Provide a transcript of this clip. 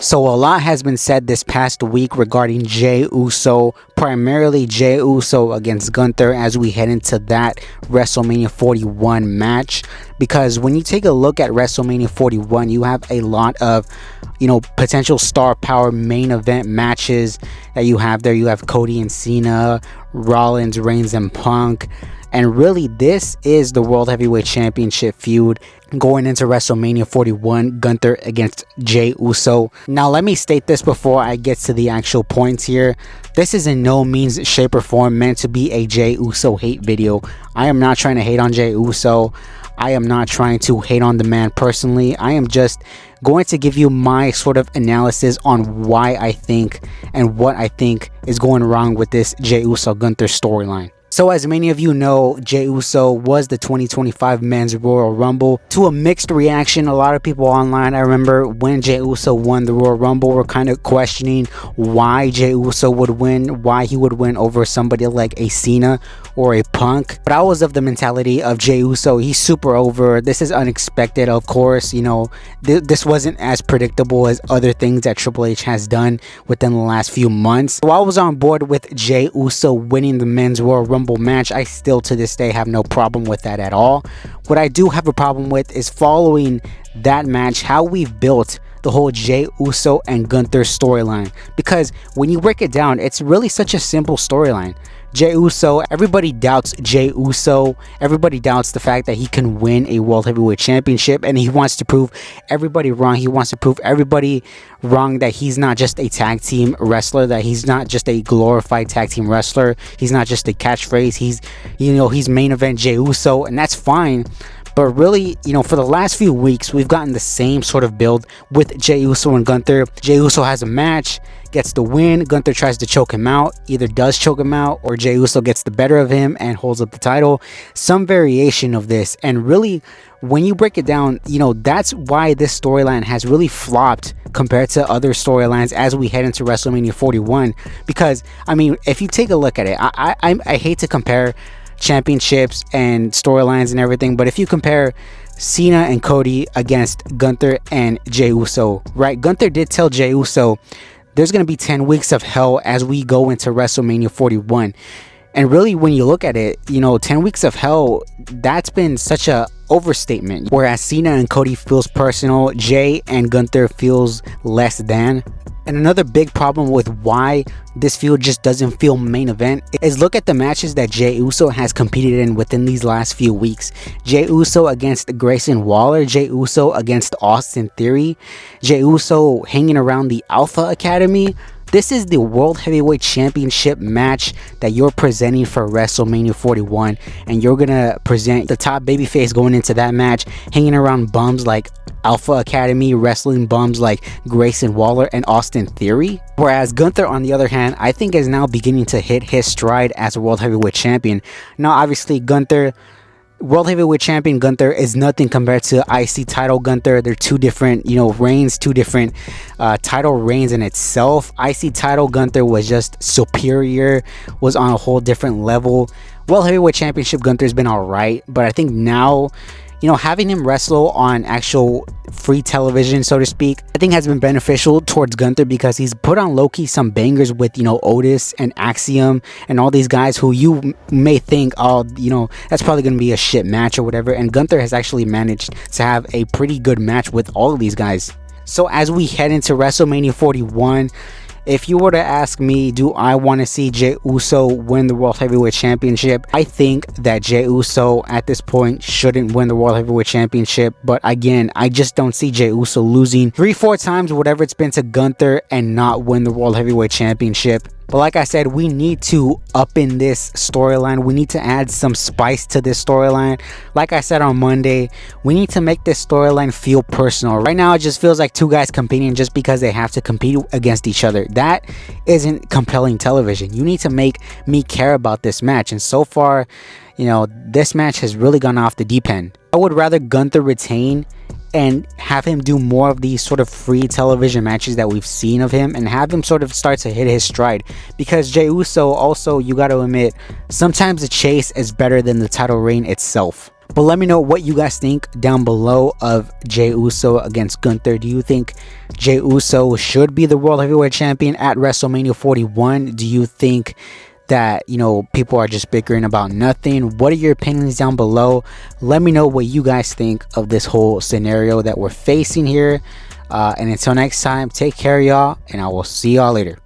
So a lot has been said this past week regarding Jey Uso, primarily Jey Uso against Gunther as we head into that WrestleMania 41 match. Because when you take a look at WrestleMania 41, you have a lot of, potential star power main event matches that you have there. You have Cody and Cena, Rollins, Reigns, and Punk. And really, this is the World Heavyweight Championship feud going into WrestleMania 41, Gunther against Jey Uso. Now, let me state this before I get to the actual points here. This is in no means, shape, or form meant to be a Jey Uso hate video. I am not trying to hate on Jey Uso. I am not trying to hate on the man personally. I am just going to give you my sort of analysis on why I think and what I think is going wrong with this Jey Uso Gunther storyline. So as many of you know, Jey Uso was the 2025 Men's Royal Rumble. To a mixed reaction, a lot of people online, I remember when Jey Uso won the Royal Rumble, were kind of questioning why Jey Uso would win, why he would win over somebody like a Cena or a Punk. But I was of the mentality of Jey Uso, he's super over. This is unexpected, of course. This wasn't as predictable as other things that Triple H has done within the last few months. So I was on board with Jey Uso winning the Men's Royal Rumble match. I still to this day have no problem with that at all. What I do have a problem with is following that match, how we've built the whole Jey Uso and Gunther storyline. Because when you break it down, it's really such a simple storyline. Jey Uso, everybody doubts Jey Uso. Everybody doubts the fact that he can win a World Heavyweight Championship, and he wants to prove everybody wrong. He wants to prove everybody wrong that he's not just a tag team wrestler, that he's not just a glorified tag team wrestler. He's not just a catchphrase. He's main event Jey Uso, and that's fine. But really, for the last few weeks, we've gotten the same sort of build with Jey Uso and Gunther. Jey Uso has a match, gets the win. Gunther tries to choke him out, either does choke him out, or Jey Uso gets the better of him and holds up the title. Some variation of this. And really, when you break it down, that's why this storyline has really flopped compared to other storylines as we head into WrestleMania 41. Because, if you take a look at it, I hate to compare championships and storylines and everything, but if you compare Cena and Cody against Gunther and Jey Uso, right? Gunther did tell Jey Uso there's going to be 10 weeks of hell as we go into WrestleMania 41. And really, when you look at it, 10 weeks of hell, that's been such a overstatement. Whereas Cena and Cody feels personal, Jey and Gunther feels less than. And another big problem with why this feud just doesn't feel main event is look at the matches that Jey Uso has competed in within these last few weeks. Jey Uso against Grayson Waller, Jey Uso against Austin Theory, Jey Uso hanging around the Alpha Academy. This is the World Heavyweight Championship match that you're presenting for WrestleMania 41, and you're gonna present the top babyface going into that match, hanging around bums like Alpha Academy, wrestling bums like Grayson Waller and Austin Theory. Whereas Gunther, on the other hand, I think is now beginning to hit his stride as a World Heavyweight Champion. Now, obviously, World Heavyweight Champion Gunther is nothing compared to IC title Gunther. They're two different, reigns, two different title reigns in itself. IC title Gunther was just superior, was on a whole different level. World Heavyweight Championship Gunther's been alright, but I think now, having him wrestle on actual free television, so to speak, I think has been beneficial towards Gunther because he's put on low-key some bangers with, Otis and Axiom and all these guys who you may think, that's probably going to be a shit match or whatever. And Gunther has actually managed to have a pretty good match with all of these guys. So as we head into WrestleMania 41, if you were to ask me, do I want to see Jey Uso win the World Heavyweight Championship? I think that Jey Uso at this point shouldn't win the World Heavyweight Championship. But again, I just don't see Jey Uso losing 3-4 times, whatever it's been, to Gunther and not win the World Heavyweight Championship. But like I said, we need to up in this storyline. We need to add some spice to this storyline. Like I said on Monday, we need to make this storyline feel personal. Right now, it just feels like two guys competing just because they have to compete against each other. That isn't compelling television. You need to make me care about this match. And so far, this match has really gone off the deep end. I would rather Gunther retain and have him do more of these sort of free television matches that we've seen of him, and have him sort of start to hit his stride. Because Jey Uso, also, you got to admit, sometimes the chase is better than the title reign itself. But let me know what you guys think down below of Jey Uso against Gunther. Do you think Jey Uso should be the World Heavyweight Champion at WrestleMania 41? Do you think that, you know, people are just bickering about nothing? What are your opinions down below? Let me know what you guys think of this whole scenario that we're facing here. And until next time, take care, y'all, and I will see y'all later.